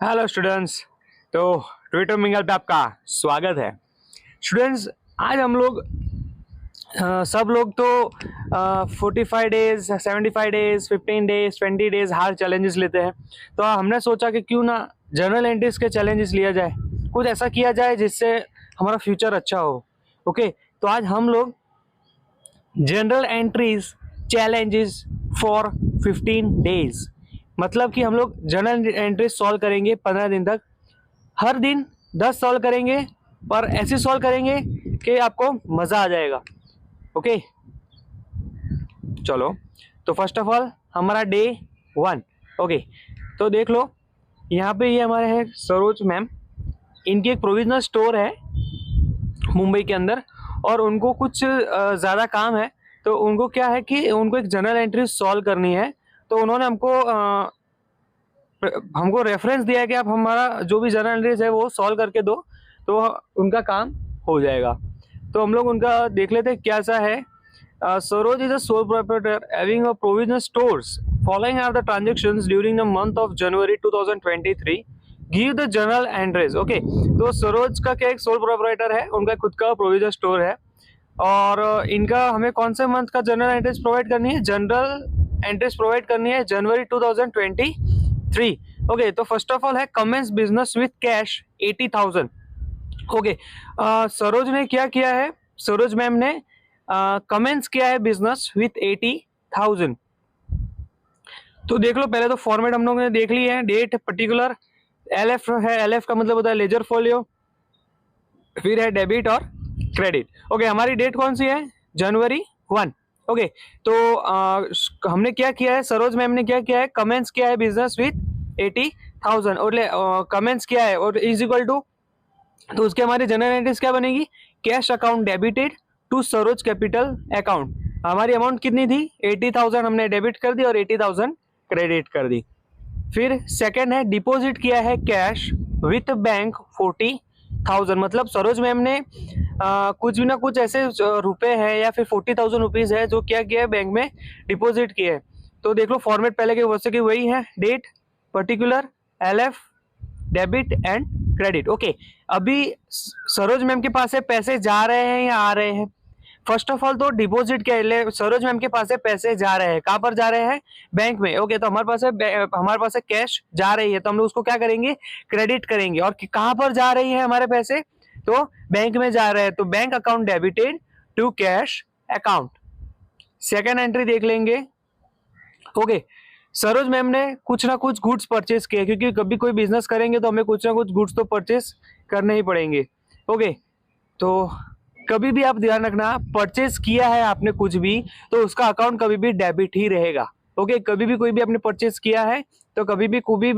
Hello students. तो Twitter mingle पे आपका स्वागत है। स्टूडेंट्स, आज हम लोग सब लोग तो 45 days, 75 days, 15 days, 20 days hard challenges लेते हैं। तो हमने सोचा कि क्यों ना जर्नल एंट्रीज के चैलेंजेस लिया जाए, कुछ ऐसा किया जाए जिससे हमारा फ्यूचर अच्छा हो। ओके, तो आज हम लोग general entries challenges for 15 days, मतलब कि हम लोग जनरल एंट्रीज सॉल्व करेंगे 15 दिन तक। हर दिन 10 सॉल्व करेंगे, पर ऐसे सॉल्व करेंगे कि आपको मज़ा आ जाएगा। ओके, चलो। तो फर्स्ट ऑफ ऑल हमारा डे 1। ओके, तो देख लो यहाँ पे ये हमारे हैं सरोज मैम। इनकी एक प्रोविजनल स्टोर है मुंबई के अंदर, और उनको कुछ ज़्यादा काम है। तो उनको क्या है कि उनको एक जनरल एंट्री सॉल्व करनी है। तो उन्होंने हमको रेफरेंस दिया है कि आप हमारा जो भी जनरल एंट्रीज है वो सॉल्व करके दो, तो उनका काम हो जाएगा। तो हम लोग उनका देख लेते हैं क्या सा है। Saroj is a sole proprietor having a provisional stores. Following are the transactions during the month of January 2023। Give the journal entries. Okay, तो सरोज का क्या एक सोल प्रोप्राइटर है, उनका खुद का प्रोविजनल स्टोर है, और इनका हमें कौन से मंथ का जनरल एंट्रीज प्रोवाइड करनी है? जनरल एंट्रीज प्रोवाइड करनी है जनवरी 2023। ओके, तो फर्स्ट ऑफ ऑल है commence business with cash 80,000। Okay, Saroj ने क्या किया है? सरोज मैम ने कमेंस किया है बिजनेस विथ 80,000। तो देख लो, पहले तो फॉर्मेट हम लोगों ने देख ली है। डेट पर्टिकुलर, LF है, LF का मतलब होता है लेजर फोलियो, फिर है डेबिट और क्रेडिट। ओके, हमारी डेट कौन सी है? जनवरी 1। ओके, तो हमने क्या किया है, सरोज मैम ने क्या किया है? कमेंट्स किया है बिजनेस विथ 80,000 और कमेंट्स किया है और इज इक्वल टू, तो उसके हमारी जनरल एंट्रीज क्या बनेगी? Cash account debited to Saroj capital account. हमारी अमाउंट कितनी थी? 80,000 हमने डेबिट कर दी और 80,000 क्रेडिट कर दी। फिर सेकंड है डिपॉजिट किया है कैश विथ बैंक 40,000, मतलब सरोज मैम ने कुछ भी ना कुछ ऐसे रुपए है या फिर 40,000 रुपीज है जो क्या किया है बैंक में डिपॉजिट किए है। तो देख लो फॉर्मेट पहले के वैसे की वही है, date particular LF debit and credit. Okay, अभी सरोज मैम के पास है पैसे जा रहे हैं या आ रहे हैं? फर्स्ट ऑफ ऑल तो डिपॉजिट के लिए सरोज मैम के पास है पैसे जा रहे हैं। कहाँ पर जा रहे हैं? बैंक में। ओके, तो हमारे पास है कैश जा रही है, तो हम लोग उसको क्या करेंगे? क्रेडिट करेंगे। और कहाँ पर जा रही है हमारे पैसे? तो बैंक में जा रहे हैं, तो bank account debited to cash account. Second entry देख लेंगे। ओके, सरोज मैम ने कुछ ना कुछ गुड्स परचेज किए, क्योंकि कभी कोई बिजनेस करेंगे तो हमें कुछ ना कुछ गुड्स तो परचेज करने ही पड़ेंगे। ओके, तो कभी भी आप ध्यान रखना, परचेज किया है आपने कुछ भी तो उसका अकाउंट कभी भी डेबिट ही रहेगा। ओके, कभी भी कोई भी आपने परचेज किया है तो कभी भी कोई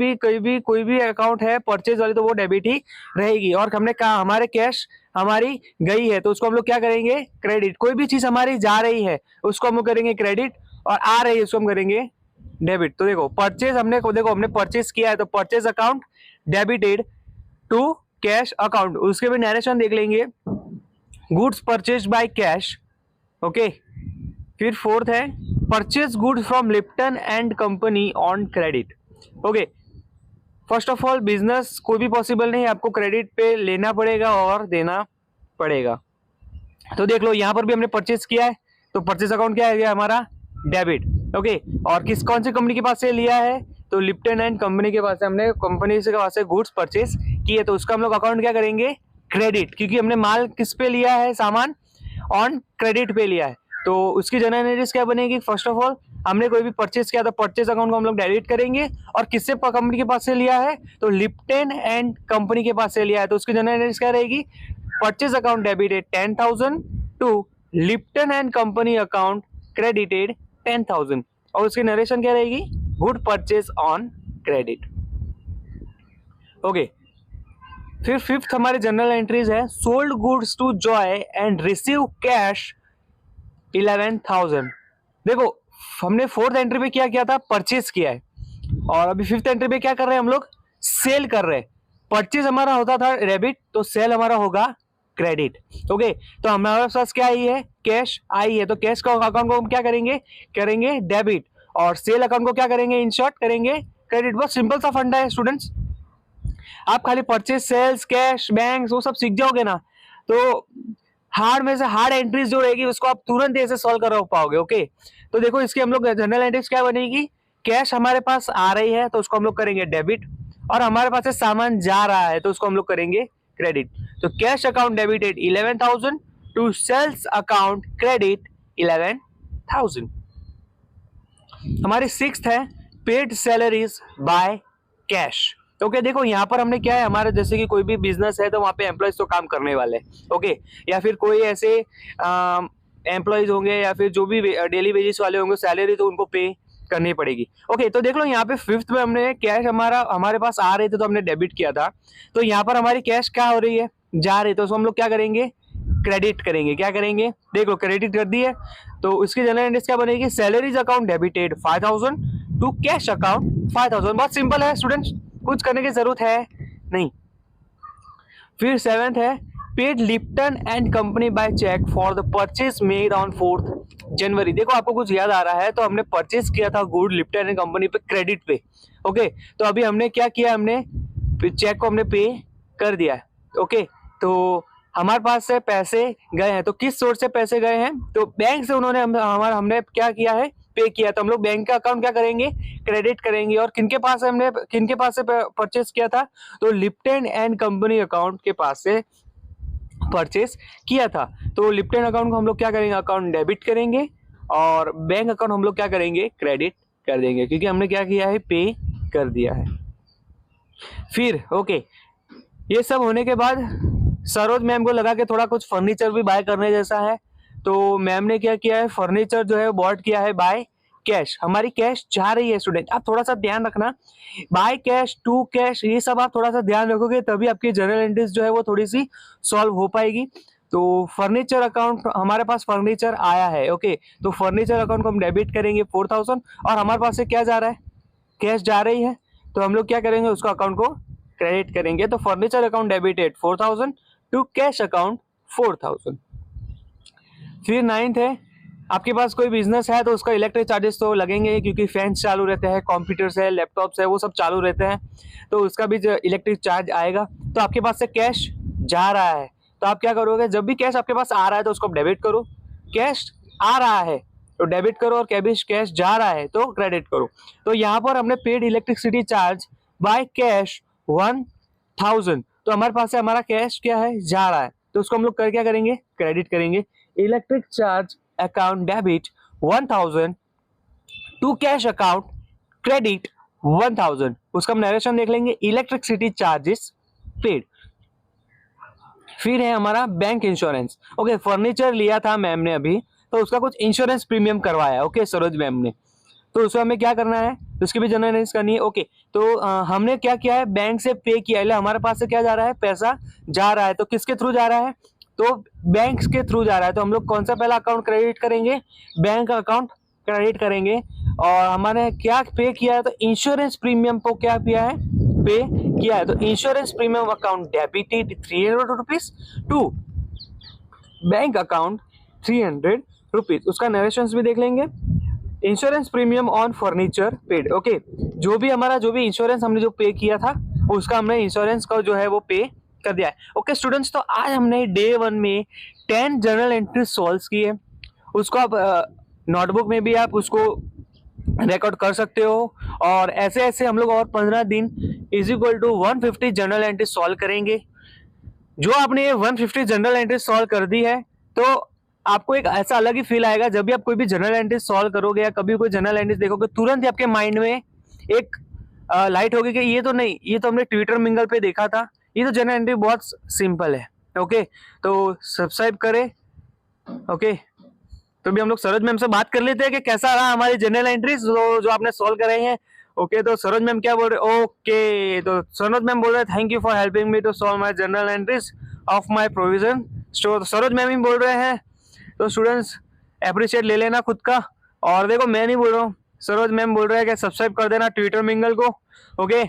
भी अकाउंट है परचेज वाली तो वो डेबिट ही रहेगी। और हमने कहा हमारे कैश हमारी गई है तो उसको हम लोग क्या करेंगे? क्रेडिट। कोई भी चीज हमारी जा रही है उसको हम लोग करेंगे क्रेडिट, और आ रही है उसको हम करेंगे डेबिट। तो देखो परचेज हमने परचेज किया है तो purchase account debited to cash account. उसके भी नरेशन देख लेंगे, goods purchase by cash. Okay, फिर फोर्थ है purchase goods from Lipton and company on credit. Okay, first of all business कोई भी पॉसिबल नहीं, आपको क्रेडिट पे लेना पड़ेगा और देना पड़ेगा। तो देख लो यहाँ पर भी हमने परचेज किया है तो परचेज अकाउंट क्या है हमारा? डेबिट। ओके, और कौन सी कंपनी के पास से लिया है? तो लिप्टन एंड कंपनी के पास से हमने कंपनी से पास से गुड्स परचेज किए, तो उसका हम लोग अकाउंट क्या करेंगे? क्रेडिट, क्योंकि हमने माल किस पे लिया है? सामान ऑन क्रेडिट पे लिया है। तो उसकी जनरल एंट्रीज क्या बनेगी? फर्स्ट ऑफ ऑल हमने कोई भी परचेज किया तो परचेज अकाउंट को हम लोग डेबिट करेंगे, और किससे कंपनी के पास से लिया है? तो लिप्टन एंड कंपनी के पास से लिया है, तो उसकी जनरल एंट्रीज क्या रहेगी? Purchase account debited 10,000 to Lipton and company account credited 10,000, और उसकी नरेशन क्या रहेगी? Good purchase on credit. Okay, फिर फिफ्थ हमारे जनरल एंट्रीज है sold goods to Joy and receive cash 11,000। देखो हमने फोर्थ एंट्री पे क्या किया था? परचेज किया है, और अभी फिफ्थ एंट्री पे क्या कर रहे हैं हम लोग? सेल कर रहे हैं। परचेज हमारा होता था डेबिट, तो सेल हमारा होगा क्रेडिट। ओके, तो हमारे पास क्या आई है? कैश आई है, तो कैश का अकाउंट को हम क्या करेंगे? करेंगे डेबिट, और सेल अकाउंट को क्या करेंगे? इन शॉर्ट करेंगे क्रेडिट। बहुत सिंपल सा फंडा है स्टूडेंट्स। आप खाली परचेज, सेल्स, कैश, बैंक वो सब सीख जाओगे ना, तो हार्ड में से हार्ड एंट्रीज जो रहेगी उसको आप तुरंत ऐसे सॉल्व कर पाओगे। ओके, तो देखो इसके हम लोग जनरल एंट्रीज क्या बनेगी, कैश हमारे पास आ रही है तो उसको हम लोग करेंगे डेबिट, और हमारे पास से सामान जा रहा है तो उसको हम लोग करेंगे क्रेडिट। तो cash account debited 11,000 to sales account credit 11,000। हमारी सिक्स्थ है paid salaries by cash. Okay, देखो यहाँ पर हमने क्या है, हमारे जैसे कि कोई भी बिजनेस है तो वहाँ पे एम्प्लॉयज तो काम करने वाले हैं। ओके, या फिर कोई ऐसे एम्प्लॉयज होंगे या फिर जो भी डेली वेजेस वाले होंगे, सैलरी तो उनको पे करनी पड़ेगी। ओके, तो देख लो यहाँ पे फिफ्थ में हमने कैश हमारे पास आ रहे थे तो हमने डेबिट किया था, तो यहाँ पर हमारी कैश क्या हो रही है, जा रही है, तो हम लोग क्या करेंगे, क्रेडिट करेंगे। क्या करेंगे, देख लो क्रेडिट कर दी है, तो इसकी जनरल एंट्रीज क्या बनेगी, salaries account debited 5,000 to cash account 5,000। बहुत सिंपल है स्टूडेंट्स, कुछ करने की जरूरत है नहीं। फिर सेवेंथ है paid Lipton and company by cheque for the purchase made on 4th January. देखो आपको कुछ याद आ रहा है, तो हमने परचेज किया था गुड लिप्टन एंड कंपनी पे क्रेडिट पे। ओके, तो अभी हमने क्या किया, हमने चेक को हमने पे कर दिया है। ओके, तो हमारे पास से पैसे गए हैं, तो किस सोर्स से पैसे गए हैं, तो बैंक से उन्होंने हमने क्या किया है, पे किया। तो हम लोग बैंक का अकाउंट क्या करेंगे, क्रेडिट करेंगे। और किनके पास से परचेस किया था, तो लिप्टन एंड कंपनी अकाउंट के पास से परचेस किया था। तो लिप्टन अकाउंट को हम लोग क्या करेंगे, अकाउंट डेबिट करेंगे, और बैंक अकाउंट हम लोग क्या करेंगे, क्रेडिट कर देंगे, क्योंकि हमने क्या किया है, पे कर दिया है। फिर ओके, ये सब होने के बाद सरोज मैम को लगा कि थोड़ा कुछ फर्नीचर भी बाय करने जैसा है, तो मैम ने क्या किया है, फर्नीचर जो है बॉट किया है बाय कैश। हमारी कैश जा रही है स्टूडेंट, आप थोड़ा सा ध्यान रखना, बाय कैश टू कैश, ये सब आप थोड़ा सा ध्यान रखोगे तभी आपकी जनरल एंट्रीज जो है वो थोड़ी सी सॉल्व हो पाएगी। तो फर्नीचर अकाउंट, हमारे पास फर्नीचर आया है। ओके, तो फर्नीचर अकाउंट को हम डेबिट करेंगे 4,000, और हमारे पास से क्या जा रहा है, कैश जा रही है, तो हम लोग क्या करेंगे, उसको अकाउंट को क्रेडिट करेंगे। तो furniture account debited 4,000 to cash account 4,000। फिर नाइन्थ है, आपके पास कोई बिजनेस है तो उसका इलेक्ट्रिक चार्जेस तो लगेंगे, क्योंकि फैंस चालू रहते हैं, कंप्यूटर्स है, लैपटॉप्स है, वो सब चालू रहते हैं, तो उसका भी इलेक्ट्रिक चार्ज आएगा। तो आपके पास से कैश जा रहा है, तो आप क्या करोगे, जब भी कैश आपके पास आ रहा है तो उसको डेबिट करो, कैश आ रहा है तो डेबिट करो, और कैश जा रहा है तो क्रेडिट करो। तो यहाँ पर हमने paid electricity charge by cash 1,000, तो हमारे पास से हमारा कैश क्या है, जा रहा है, तो उसको हम लोग क्या करेंगे, क्रेडिट करेंगे। Electric charge account debit 1,000 to cash account credit 1,000, उसका हम नरेशन देख लेंगे, इलेक्ट्रिसिटी चार्जेस पेड। फिर है हमारा बैंक इंश्योरेंस। ओके, फर्नीचर लिया था मैम ने अभी, तो उसका कुछ इंश्योरेंस प्रीमियम करवाया। ओके, सरोज मैम ने, तो उसमें हमें क्या करना है, उसकी भी जनरल एंट्रीज करनी है। ओके, तो हमने क्या किया है, बैंक से पे किया है, हमारे पास से क्या जा रहा है, पैसा जा रहा है, तो किसके थ्रू जा रहा है, तो बैंक के थ्रू जा रहा है, तो हम लोग कौन सा पहला अकाउंट क्रेडिट करेंगे, बैंक अकाउंट क्रेडिट करेंगे। और हमारे क्या पे किया है, तो इंश्योरेंस प्रीमियम को क्या किया है, पे किया है, तो insurance premium account debited 300 rupees to bank account 300 rupees, उसका नरेशंस भी देख लेंगे। Insurance premium on furniture paid. Okay, जो भी इंश्योरेंस हमने जो पे किया था, उसका हमने इंश्योरेंस का जो है वो पे कर दिया है। ओके स्टूडेंट्स, तो आज हमने डे 1 में 10 जनरल एंट्री सॉल्व की है, उसको आप नोटबुक में भी आप उसको रिकॉर्ड कर सकते हो, और ऐसे ऐसे हम लोग और 15 दिन is equal to 150 journal entry solve करेंगे। जो आपने ये 150 जनरल एंट्री सॉल्व कर दी है, तो आपको एक ऐसा अलग ही फील आएगा, जब भी आप कोई भी जनरल एंट्री सॉल्व करोगे या कभी कोई जनरल एंट्री देखोगे, तुरंत ही आपके माइंड में एक लाइट होगी कि ये तो नहीं, ये तो हमने ट्विटर मिंगल पे देखा था, ये तो जनरल एंट्री बहुत सिंपल है। ओके, तो सब्सक्राइब करें। ओके, तो भी हम लोग सरोज मैम से बात कर लेते हैं कि कैसा रहा हमारी जनरल एंट्रीज जो आपने सॉल्व करे हैं। ओके, तो सरोज मैम क्या बोल रहे, ओके, तो सरोज मैम बोल रहे हैं thank you for helping me to solve my journal entries of my provision store. Saroj ma'am ही बोल रहे हैं, तो स्टूडेंट्स अप्रिशिएट ले लेना खुद का। और देखो मैं नहीं बोल रहा हूँ, सरोज मैम बोल रहे हैं कि सब्सक्राइब कर देना ट्विटर मिंगल को। ओके,